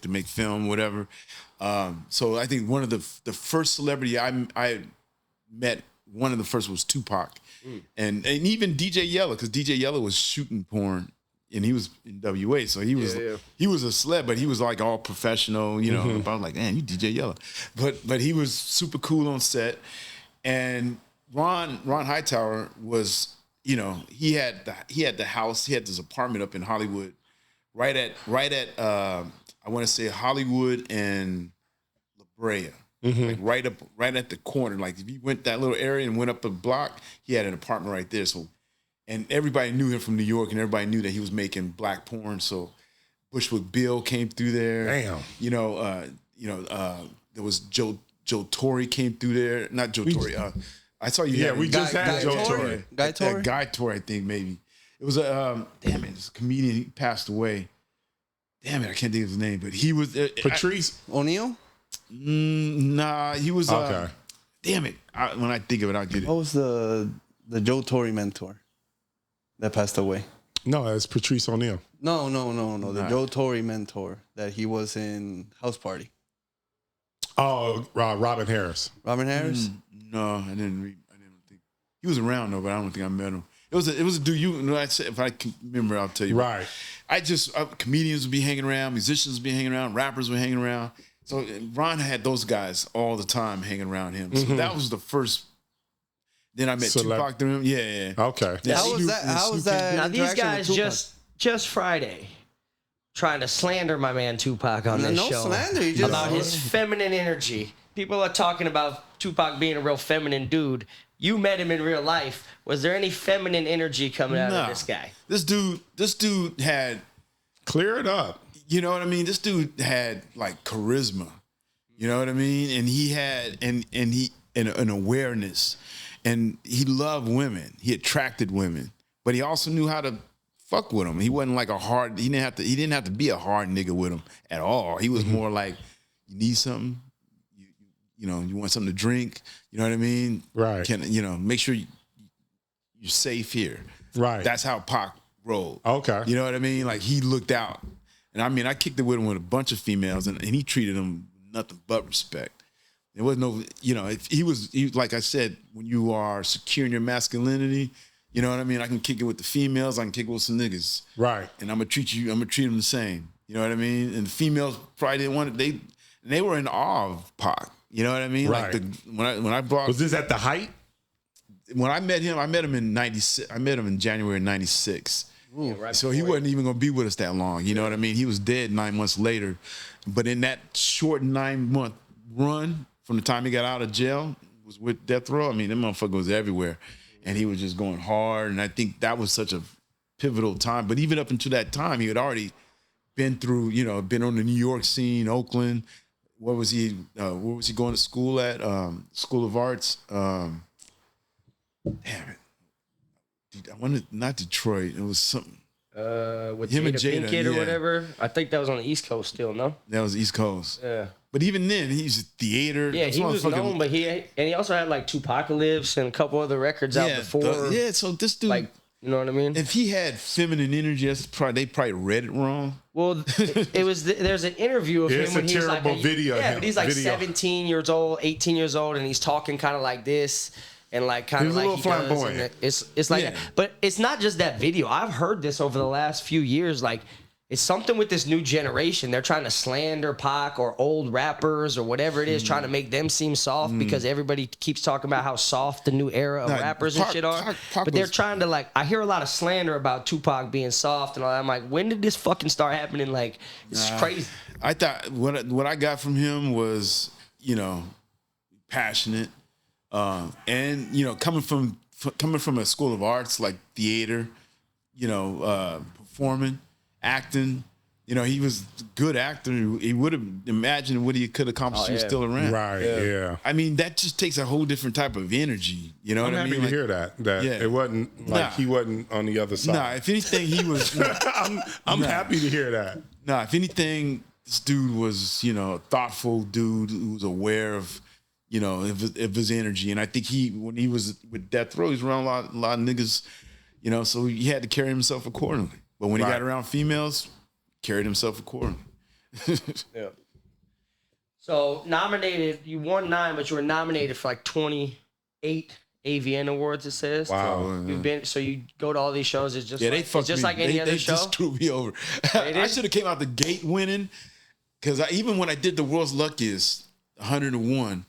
to make film, whatever. So I think one of the first celebrity I met, one of the first was Tupac, and even DJ Yella, because DJ Yella was shooting porn, and he was in WA, so he was he was a celeb, but he was like all professional, I was like, man, you DJ Yella, but he was super cool on set, and Ron Hightower was, he had the house, he had this apartment up in Hollywood, right at I want to say Hollywood and La Brea. Like right at the corner. Like if you went that little area and went up a block, he had an apartment right there. So, and everybody knew him from New York, and everybody knew that he was making black porn. So, Bushwick Bill came through there. Damn. There was Joe Torre came through there. Not Joe Torre. I saw you. Yeah, we just had Joe Torre. Guy Torre? Guy Torre, I think maybe. It was this comedian. He passed away. Damn it, I can't think of his name, but he was Patrice O'Neal. Nah, he was. Okay. Damn it! When I think of it, I'll get it. What was the Joe Torre mentor that passed away? No, it's Patrice O'Neal. No. The Joe Torre mentor that he was in House Party. Oh, Robin Harris. Robin Harris? No, I didn't think he was around though, but I don't think I met him. It was a dude. I said, if I can remember, I'll tell you. Right. Comedians would be hanging around, musicians would be hanging around, rappers were hanging around. So Ron had those guys all the time hanging around him. So that was the first. Then I met Tupac through him. Yeah. Okay. How was that? Now these guys just Friday trying to slander my man Tupac on this show. No slander. About his feminine energy. People are talking about Tupac being a real feminine dude. You met him in real life. Was there any feminine energy coming out of this guy? This dude had. Clear it up. You know what I mean? This dude had like charisma. You know what I mean? And he had an awareness, and he loved women. He attracted women, but he also knew how to fuck with them. He wasn't like he didn't have to be a hard nigga with him at all. He was more like, you need something, you want something to drink. You know what I mean? Right. Make sure you're safe here. Right. That's how Pac rolled. Okay. You know what I mean? Like he looked out. And I mean, I kicked it with him with a bunch of females, and he treated them nothing but respect. There was no, if he was like I said, when you are secure in your masculinity, you know what I mean? I can kick it with the females, I can kick it with some niggas. Right. And I'm gonna treat them the same. You know what I mean? And the females probably didn't want it. They were in awe of Pac. You know what I mean? Right. Like when I brought. Was this at the height? When I met him in 96. I met him in January of 96. Yeah, right so he wasn't even going to be with us that long. You know what I mean? He was dead 9 months later. But in that short 9-month run, from the time he got out of jail, was with Death Row, I mean, that motherfucker was everywhere. And he was just going hard. And I think that was such a pivotal time. But even up until that time, he had already been through, been on the New York scene, Oakland. Where was he going to school at? School of Arts. Damn it. I wanted, not Detroit. It was something. With him and Jada Jada Pinkett or whatever. I think that was on the East Coast still, no? That was East Coast. Yeah. But even then, he's a theater. Yeah, he was known, but he also had like Tupacalypse and a couple other records out before. So this dude, like, you know what I mean? If he had feminine energy, they probably read it wrong. Well, there's an interview of him when he's like video. Yeah, but he's like 17 years old, 18 years old, and he's talking kind of like this. And like kind of like he flamboyant. It's like that. But it's not just that video. I've heard this over the last few years. Like it's something with this new generation. They're trying to slander Pac or old rappers or whatever it is, trying to make them seem soft because everybody keeps talking about how soft the new era of rappers and shit are. But they're trying to like. I hear a lot of slander about Tupac being soft and all that. I'm like, when did this fucking start happening? Like it's crazy. I thought what I got from him was passionate. And coming from a school of arts like theater, performing, acting, he was a good actor. He would have imagined what he could accomplish if he was still around. Right. Yeah. I mean, that just takes a whole different type of energy. You know I'm what I mean? happy to hear that. It wasn't like he wasn't on the other side. Nah, if anything, he was. I'm happy to hear that. Nah, if anything, this dude was, a thoughtful dude who was aware of. Of his energy. And I think when he was with Death Row, he was around a lot of niggas, so he had to carry himself accordingly. But when he got around females, carried himself accordingly. Yeah. So nominated, you won 9, but you were nominated for like 28 AVN awards. It says. Wow. You've been so you go to all these shows. It's just Yeah, like, they fucked it's just me. like any other they show. just screwed me over. They I did? should have came out the gate winning, because even when I did the World's Luckiest 101,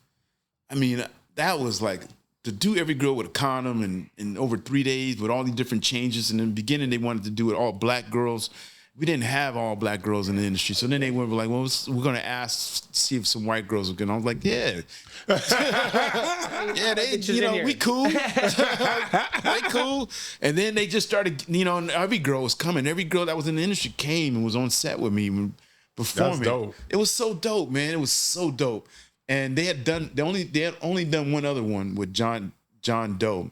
I mean that was like to do every girl with a condom and over 3 days with all these different changes. And in the beginning, they wanted to do it all black girls. We didn't have all black girls in the industry. So then they were like, well, we're going to ask, see if some white girls are good. I was like, yeah. Yeah, we cool. They cool. And then they just started, and every girl was coming. Every girl that was in the industry came and was on set with me performing. That's dope. It was so dope, man. It was so dope. And they had only done one other one with John Doe.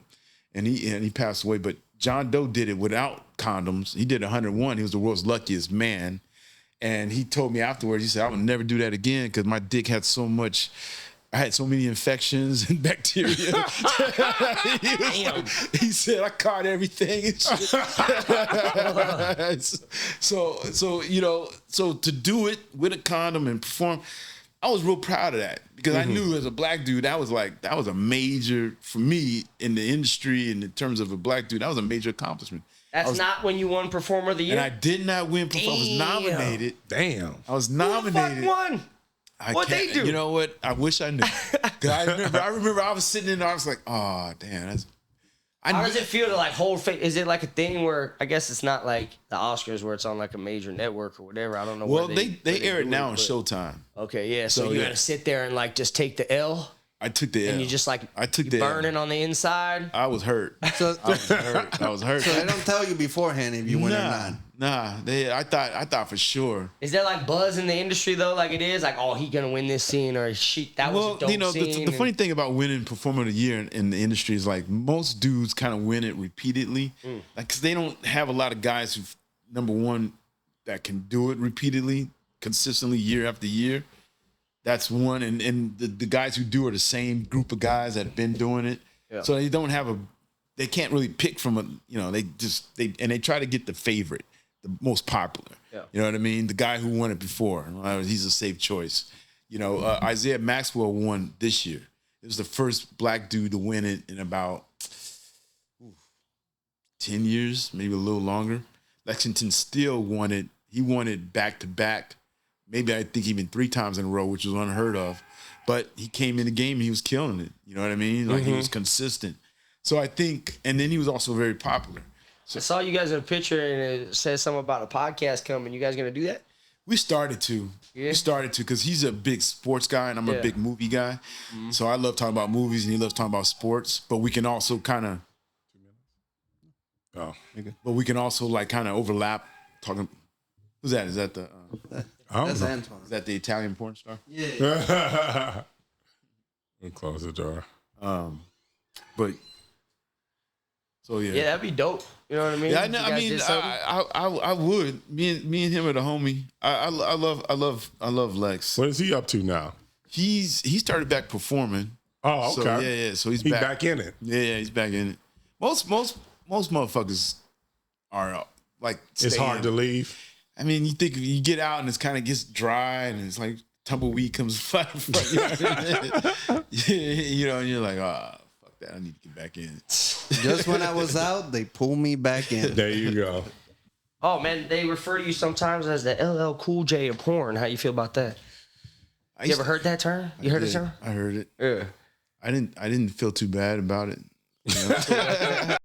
And he passed away, but John Doe did it without condoms. He did 101. He was the world's luckiest man. And he told me afterwards, he said, I would never do that again because my dick had I had so many infections and bacteria. He said, I caught everything and shit. So to do it with a condom and perform, I was real proud of that because I knew as a black dude, that was a major, for me in the industry and in terms of a black dude, that was a major accomplishment. That's not when you won Performer of the Year? And I did not win Performer. I was nominated. Damn. I was Who nominated. the fuck won? What'd they do? You know what? I wish I knew. 'Cause I remember I was sitting in there, I was like, oh, damn. How does it feel to like hold face? Is it like a thing where, I guess it's not like the Oscars where it's on like a major network or whatever. I don't know. Well, where they air it now on but- Showtime. Okay, yeah. So So, you yeah. gotta sit there and like just take the L I took the L. and you just like I took you the L. burning on the inside. I was hurt. So, I was hurt. so they don't tell you beforehand if you win or not. Nah. I thought for sure. Is there like buzz in the industry though? Like it is like, oh, he gonna win this scene or that was a dope scene. The funny thing about winning Performer of the Year in the industry is like most dudes kind of win it repeatedly, like because they don't have a lot of guys who, number one, that can do it repeatedly, consistently year after year. That's one, and the guys who do are the same group of guys that have been doing it. Yeah. So they can't really pick from they try to get the favorite, the most popular. Yeah. You know what I mean? The guy who won it before, he's a safe choice. Isaiah Maxwell won this year. It was the first black dude to win it in about 10 years, maybe a little longer. Lexington Steele won it. He won it back to back. Maybe I think even 3 times in a row, which was unheard of. But he came in the game and he was killing it. You know what I mean? Like he was consistent. So I think, and then he was also very popular. I saw you guys in a picture and it says something about a podcast coming. You guys gonna do that? We started to. Yeah. We started to because he's a big sports guy and I'm a big movie guy. So I love talking about movies and he loves talking about sports. But we can also kind of, overlap talking. Who's that? Is that the? That's Antoine. Is that the Italian porn star? Yeah. We'll close the door. But so yeah. Yeah, that'd be dope. You know what I mean? Yeah, If you I guys mean, did something. I would. Me and him are the homie. I love Lex. What is he up to now? He started back performing. Oh, okay. So, yeah. So he's back in it. Yeah, he's back in it. Most motherfuckers are like. It's hard to leave. I mean, you think you get out and it kind of gets dry and it's like tumbleweed comes flying from you. And you're like, fuck that. I need to get back in. Just when I was out, they pulled me back in. There you go. Oh man, they refer to you sometimes as the LL Cool J of porn. How you feel about that? You ever heard that term? You heard the term? I heard it. Yeah. I didn't feel too bad about it. You know?